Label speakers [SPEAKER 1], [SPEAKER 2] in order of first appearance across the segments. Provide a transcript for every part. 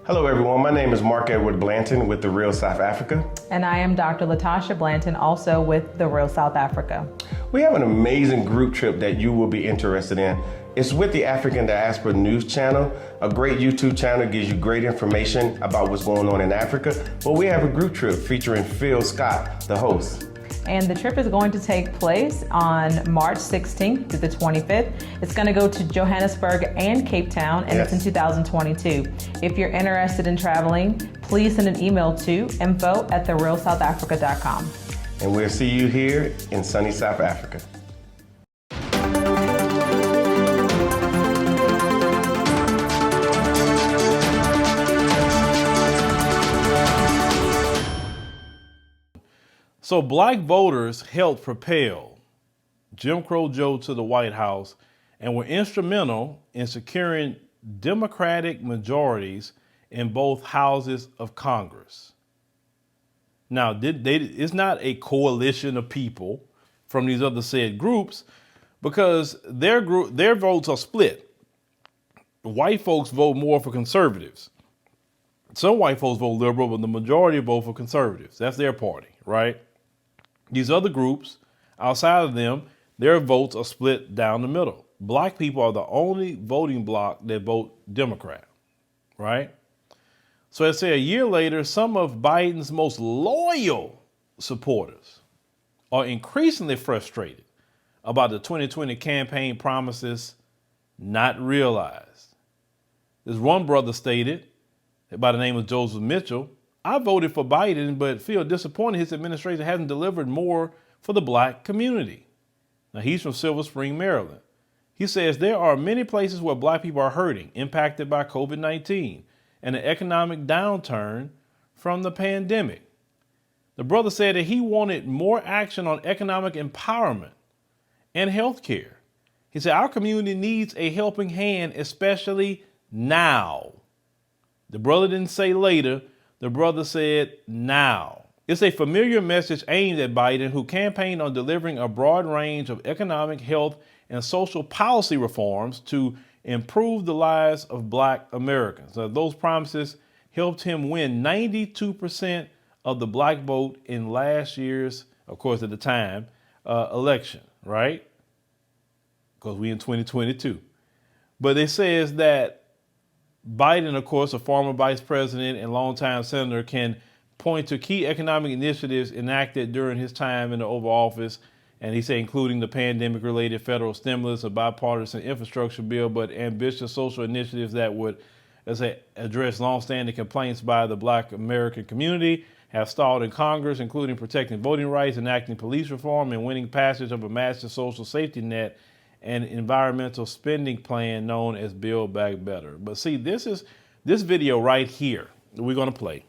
[SPEAKER 1] Hello everyone, my name is Mark Edward Blanton with The Real South Africa.
[SPEAKER 2] And I am Dr. Latasha Blanton, also with The Real South Africa.
[SPEAKER 1] We have an amazing group trip that you will be interested in. It's with the African Diaspora News Channel, a great YouTube channel, gives you great information about what's going on in Africa. But we have a group trip featuring Phillip Scott, the host.
[SPEAKER 2] And the trip is going to take place on March 16th through the 25th. It's going to go to Johannesburg and Cape Town, and It's in 2022. If you're interested in traveling, please send an email to info@therealsouthafrica.com.
[SPEAKER 1] And we'll see you here in sunny South Africa.
[SPEAKER 3] So black voters helped propel Jim Crow Joe to the White House and were instrumental in securing Democratic majorities in both houses of Congress. Now, it's not a coalition of people from these other said groups, because their votes are split. White folks vote more for conservatives. Some white folks vote liberal, but the majority vote for conservatives. That's their party, right? These other groups, outside of them, their votes are split down the middle. Black people are the only voting bloc that vote Democrat, right? So let's say a year later, some of Biden's most loyal supporters are increasingly frustrated about the 2020 campaign promises not realized. This one brother stated, by the name of Joseph Mitchell, I voted for Biden, but feel disappointed his administration hasn't delivered more for the black community. Now, he's from Silver Spring, Maryland. He says there are many places where black people are hurting, impacted by COVID-19 and the economic downturn from the pandemic. The brother said that he wanted more action on economic empowerment and health care. He said, our community needs a helping hand, especially now. The brother didn't say later. The brother said now. It's a familiar message aimed at Biden, who campaigned on delivering a broad range of economic, health, and social policy reforms to improve the lives of black Americans. Now, those promises helped him win 92% of the black vote in last year's, of course, at the time, election, right? Because we in 2022. But it says that Biden, of course, a former vice president and longtime senator, can point to key economic initiatives enacted during his time in the Oval Office. And he said, including the pandemic-related federal stimulus, a bipartisan infrastructure bill, but ambitious social initiatives that would, address longstanding complaints by the black American community, have stalled in Congress, including protecting voting rights, enacting police reform, and winning passage of a massive social safety net and environmental spending plan known as Build Back Better. But see, this video right here that we're going to play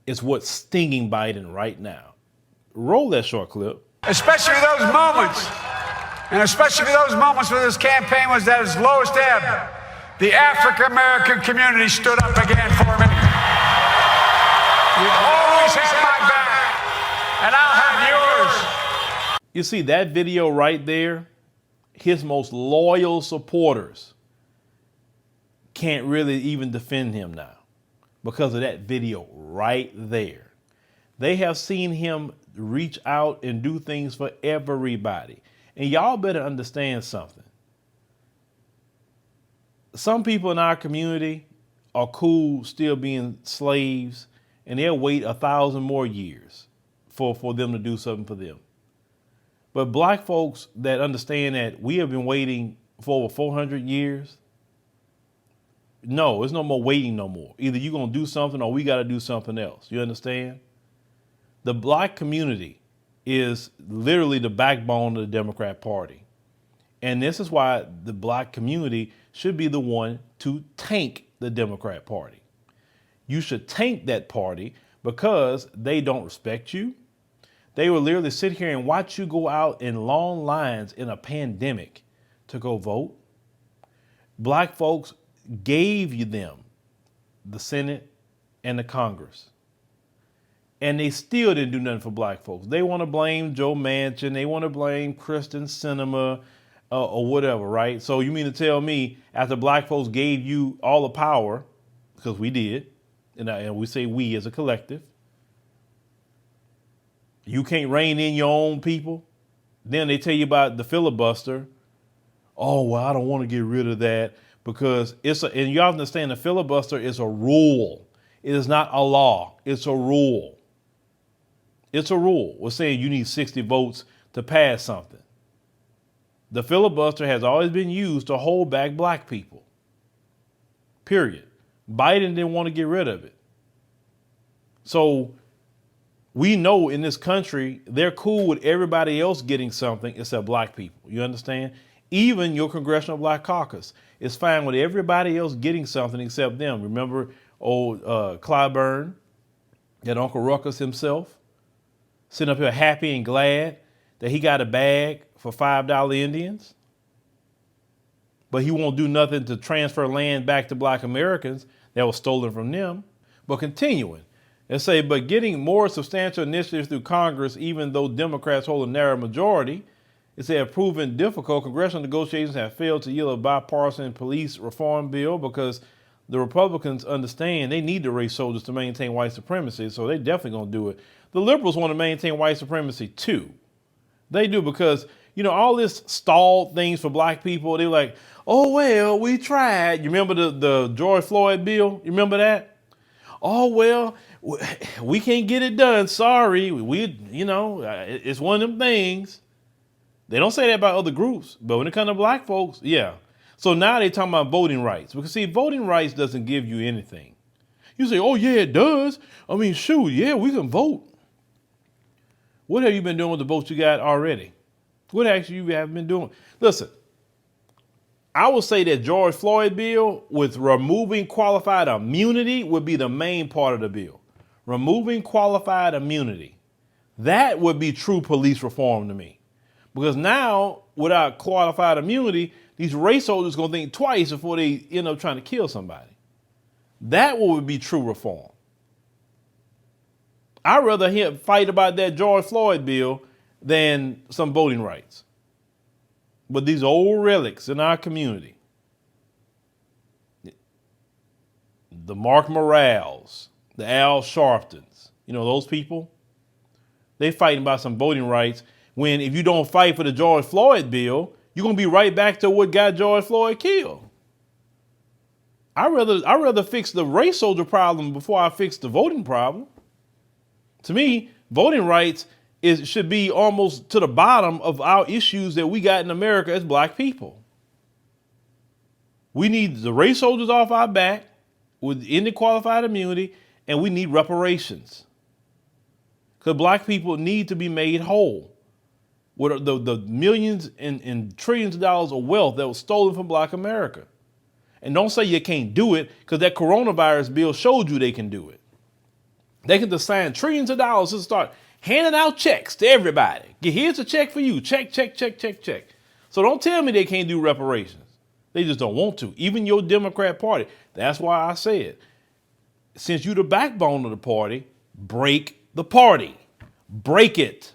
[SPEAKER 3] is what's stinging Biden right now. Roll that short clip.
[SPEAKER 4] Especially those moments, and especially those moments where this campaign was at its lowest ebb, the African-American community stood up again for me. You've always had my back, and I'll have yours.
[SPEAKER 3] You see that video right there? His most loyal supporters can't really even defend him now because of that video right there. They have seen him reach out and do things for everybody. And y'all better understand something. Some people in our community are cool still being slaves, and they'll wait 1,000 more years for them to do something for them. But black folks that understand that we have been waiting for over 400 years, no, there's no more waiting no more. Either you're going to do something or we got to do something else. You understand? The black community is literally the backbone of the Democrat Party. And this is why the black community should be the one to tank the Democrat Party. You should tank that party because they don't respect you. They will literally sit here and watch you go out in long lines in a pandemic to go vote. Black folks gave you them, the Senate and the Congress. And they still didn't do nothing for black folks. They want to blame Joe Manchin. They want to blame Kristen Sinema or whatever, right? So you mean to tell me after black folks gave you all the power, because we did, and we say we as a collective. You can't rein in your own people. Then they tell you about the filibuster. Oh, well, I don't want to get rid of that because and you have to understand the filibuster is a rule. It is not a law. It's a rule. It's a rule. We're saying you need 60 votes to pass something. The filibuster has always been used to hold back black people. Period. Biden didn't want to get rid of it. So we know in this country, they're cool with everybody else getting something except black people. You understand? Even your Congressional Black Caucus is fine with everybody else getting something except them. Remember old Clyburn, that Uncle Ruckus himself, sitting up here happy and glad that he got a bag for $5 Indians, but he won't do nothing to transfer land back to black Americans that was stolen from them. But continuing, and say, but getting more substantial initiatives through Congress, even though Democrats hold a narrow majority, it said have proven difficult. Congressional negotiations have failed to yield a bipartisan police reform bill because the Republicans understand they need to raise soldiers to maintain white supremacy, so they definitely gonna do it. The liberals want to maintain white supremacy too. They do because, you know, all this stalled things for black people, they're like, oh, well, we tried. You remember the George Floyd bill? You remember that? Oh, well, we can't get it done. Sorry. It's one of them things. They don't say that about other groups, but when it comes to black folks, yeah. So now they're talking about voting rights. Because, see, voting rights doesn't give you anything. You say, oh, yeah, it does. I mean, shoot, yeah, we can vote. What have you been doing with the votes you got already? What actually you have been doing? Listen, I will say that George Floyd bill with removing qualified immunity would be the main part of the bill. Removing qualified immunity. That would be true police reform to me. Because now, without qualified immunity, these race soldiers are going to think twice before they end up trying to kill somebody. That would be true reform. I'd rather fight about that George Floyd bill than some voting rights. But these old relics in our community, the Mark Morales, the Al Sharptons, you know, those people, they fighting about some voting rights when if you don't fight for the George Floyd bill, you're going to be right back to what got George Floyd killed. I'd rather fix the race soldier problem before I fix the voting problem. To me, voting rights should be almost to the bottom of our issues that we got in America as black people. We need the race soldiers off our back with any qualified immunity, and we need reparations. Because black people need to be made whole. With the millions and trillions of dollars of wealth that was stolen from black America. And don't say you can't do it, because that coronavirus bill showed you they can do it. They can just sign trillions of dollars and start handing out checks to everybody. Here's a check for you. Check, check, check, check, check. So don't tell me they can't do reparations. They just don't want to. Even your Democrat Party. That's why I said, since you're the backbone of the party, break the party. Break it.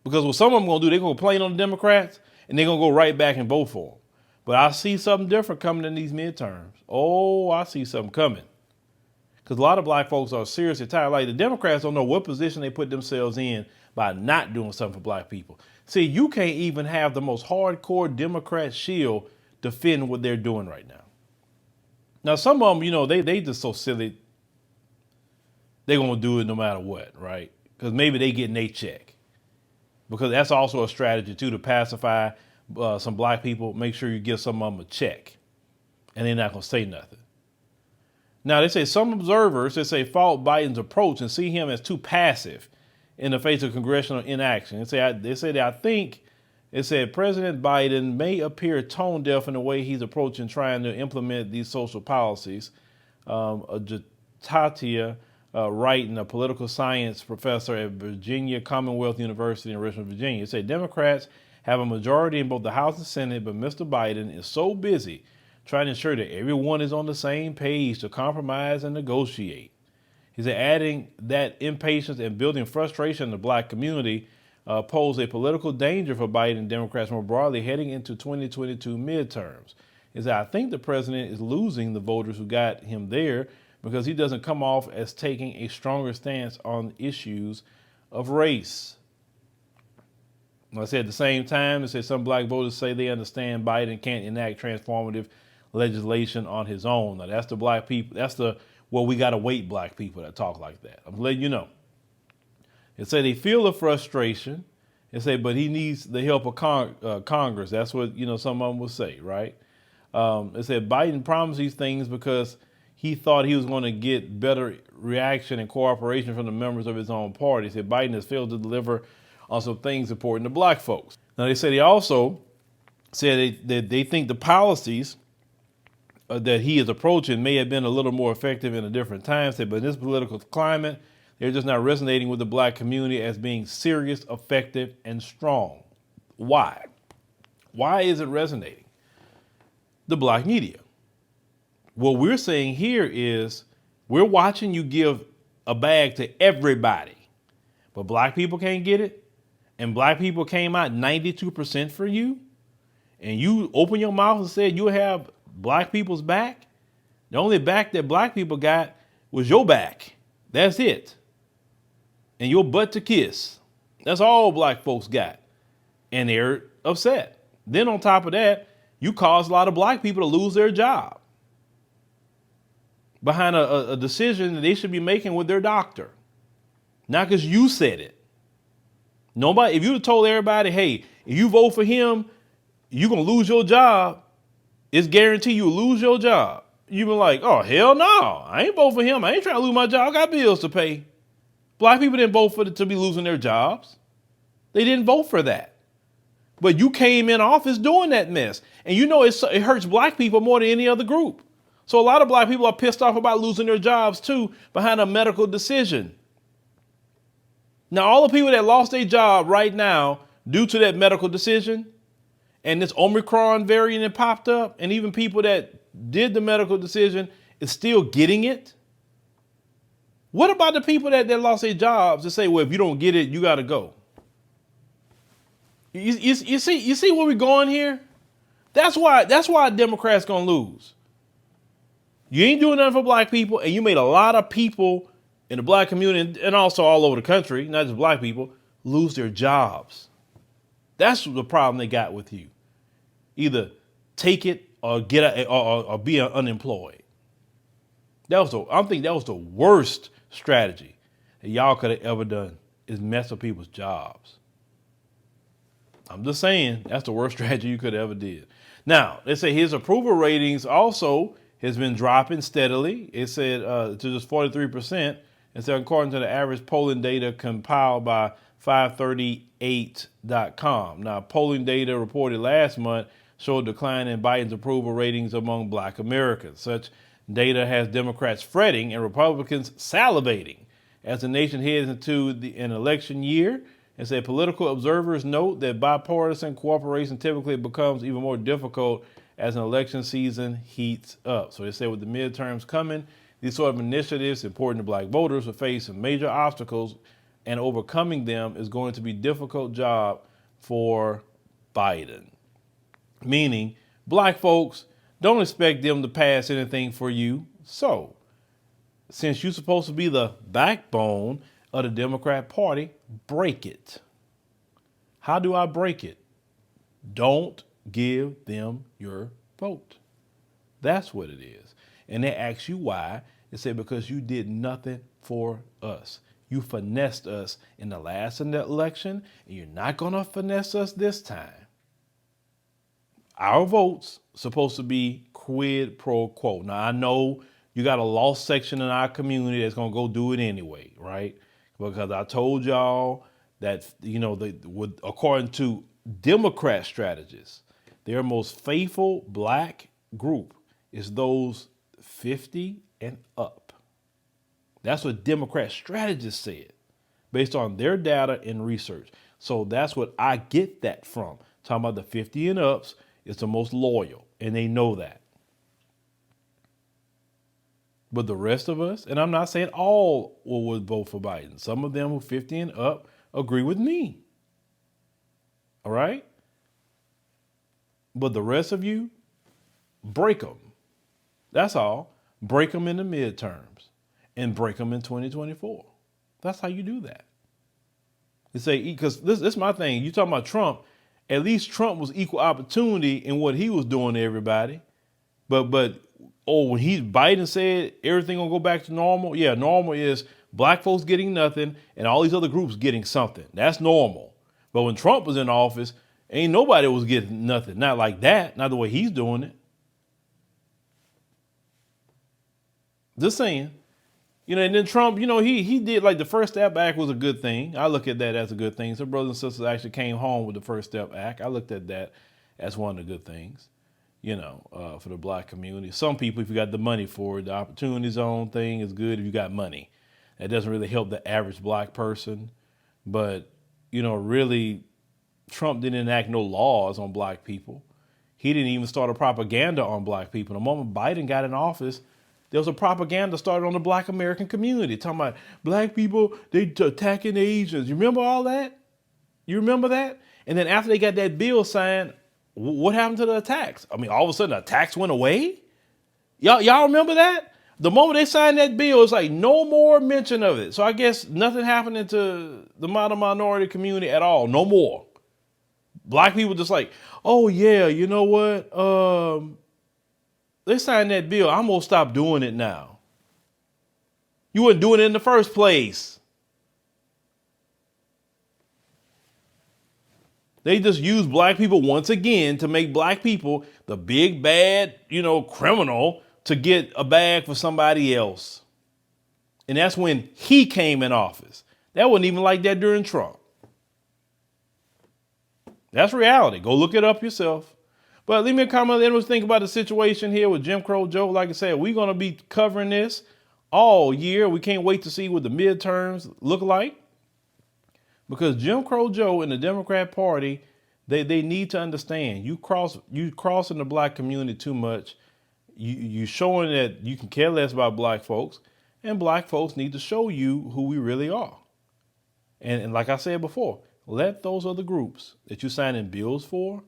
[SPEAKER 3] Because what some of them going to do, they're going to complain on the Democrats and they're going to go right back and vote for them. But I see something different coming in these midterms. Oh, I see something coming. Because a lot of black folks are seriously tired. Like the Democrats don't know what position they put themselves in by not doing something for black people. See, you can't even have the most hardcore Democrat shield defend what they're doing right now. Now, some of them, you know, they just so silly. They're going to do it no matter what, right? Because maybe they getting their check. Because that's also a strategy, too, to pacify some black people. Make sure you give some of them a check. And they're not going to say nothing. Now, they say some observers, they say, fault Biden's approach and see him as too passive in the face of congressional inaction. They say President Biden may appear tone deaf in the way he's approaching trying to implement these social policies. Tatia Wright, a political science professor at Virginia Commonwealth University in Richmond, Virginia, said Democrats have a majority in both the House and Senate, but Mr. Biden is so busy trying to ensure that everyone is on the same page to compromise and negotiate. He said adding that impatience and building frustration in the black community pose a political danger for Biden and Democrats more broadly heading into 2022 midterms. is that I think the president is losing the voters who got him there because he doesn't come off as taking a stronger stance on issues of race. I said at the same time, it said some black voters say they understand Biden can't enact transformative legislation on his own. Now that's the black people. That's the, well, we got to wait black people that talk like that. I'm letting you know. It said they feel the frustration. It said, but he needs the help of Congress. That's what, some of them will say, right? It said Biden promised these things because he thought he was going to get better reaction and cooperation from the members of his own party. He said Biden has failed to deliver on some things important to black folks. Now, they said he also said that they think the policies that he is approaching may have been a little more effective in a different time. Said, but in this political climate, they're just not resonating with the black community as being serious, effective, and strong. Why? Why is it resonating? The black media. What we're saying here is we're watching you give a bag to everybody, but black people can't get it. And black people came out 92% for you, and you open your mouth and said you have black people's back. The only back that black people got was your back. That's it. And your butt to kiss. That's all black folks got. And they're upset. Then on top of that, you caused a lot of black people to lose their job behind a decision that they should be making with their doctor. Not because you said it. Nobody, if you had told everybody, hey, if you vote for him, you're going to lose your job, it's guaranteed you'll lose your job. You've been like, oh, hell no, I ain't vote for him. I ain't trying to lose my job. I got bills to pay. Black people didn't vote to be losing their jobs. They didn't vote for that. But you came in office doing that mess. And it hurts black people more than any other group. So a lot of black people are pissed off about losing their jobs too behind a medical decision. Now, all the people that lost their job right now due to that medical decision and this Omicron variant that popped up, and even people that did the medical decision is still getting it. What about the people that lost their jobs and say, well, if you don't get it, you got to go? You see where we're going here? That's why Democrats going to lose. You ain't doing nothing for black people, and you made a lot of people in the black community and also all over the country, not just black people, lose their jobs. That's the problem they got with you. Either take it or or be unemployed. I think that was the worst strategy that y'all could have ever done, is mess with people's jobs. I'm just saying that's the worst strategy you could have ever did. Now, they say his approval ratings also has been dropping steadily. It said to just 43%. And so according to the average polling data compiled by 538.com. Now, polling data reported last month showed a decline in Biden's approval ratings among black Americans. Such data has Democrats fretting and Republicans salivating as the nation heads into an election year. And said political observers note that bipartisan cooperation typically becomes even more difficult as an election season heats up. So they said with the midterms coming, these sort of initiatives important to black voters will face some major obstacles, and overcoming them is going to be a difficult job for Biden. Meaning, black folks, don't expect them to pass anything for you. So, since you're supposed to be the backbone of the Democrat Party, break it. How do I break it? Don't give them your vote. That's what it is. And they ask you why. They say because you did nothing for us. You finessed us in the last election, and you're not going to finesse us this time. Our vote's supposed to be quid pro quo. Now, I know you got a lost section in our community that's going to go do it anyway, right? Because I told y'all that, according to Democrat strategists, their most faithful black group is those 50 and up. That's what Democrat strategists said based on their data and research. So that's what I get that from. Talking about the 50 and ups is the most loyal, and they know that. But the rest of us, and I'm not saying all would vote for Biden. Some of them who 50 and up agree with me. All right? But the rest of you, break them. That's all. Break them in the midterms and break them in 2024. That's how you do that. You say, because this is my thing. You talking about Trump, at least Trump was equal opportunity in what he was doing to everybody. But when Biden said everything gonna go back to normal, yeah, normal is black folks getting nothing and all these other groups getting something. That's normal. But when Trump was in office, ain't nobody was getting nothing. Not like that, not the way he's doing it. Just saying. And then Trump, he did, like, the First Step Act was a good thing. I look at that as a good thing. Some brothers and sisters actually came home with the First Step Act. I looked at that as one of the good things, for the black community. Some people, if you got the money for it, the opportunity zone thing is good if you got money. That doesn't really help the average black person. But, really, Trump didn't enact no laws on black people. He didn't even start a propaganda on black people. The moment Biden got in office, there was a propaganda started on the black American community talking about black people, they attacking the Asians. You remember all that? You remember that? And then after they got that bill signed, what happened to the attacks? I mean, all of a sudden the attacks went away? Y'all remember that? The moment they signed that bill, it's like no more mention of it. So I guess nothing happening to the modern minority community at all. No more. Black people just like, oh yeah, you know what? They signed that bill. I'm going to stop doing it now. You weren't doing it in the first place. They just use black people once again to make black people the big, bad, criminal to get a bag for somebody else. And that's when he came in office. That wasn't even like that during Trump. That's reality. Go look it up yourself. But leave me a comment. Let us think about the situation here with Jim Crow Joe. Like I said, we're going to be covering this all year. We can't wait to see what the midterms look like. Because Jim Crow Joe and the Democrat Party, they need to understand you crossing the black community too much. You showing that you can care less about black folks, and black folks need to show you who we really are. And like I said before, let those other groups that you're signing bills for,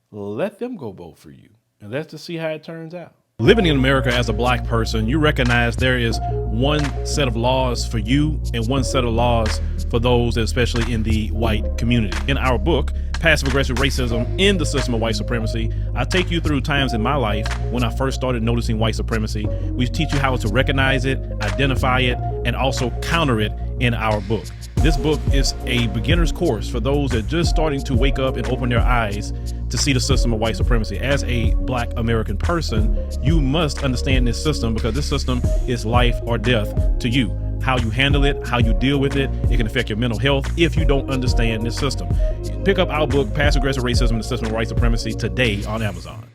[SPEAKER 3] let them go vote for you. And let's just see how it turns out. Living in America as a black person, you recognize there is one set of laws for you and one set of laws for those, especially in the white community. In our book, Passive Aggressive Racism in the System of White Supremacy, I take you through times in my life when I first started noticing white supremacy. We teach you how to recognize it, identify it, and also counter it in our book. This book is a beginner's course for those that are just starting to wake up and open their eyes to see the system of white supremacy. As a black American person, you must understand this system because this system is life or death to you. How you handle it, how you deal with it, it can affect your mental health if you don't understand this system. Pick up our book, Passive Aggressive Racism and the System of White Supremacy, today on Amazon.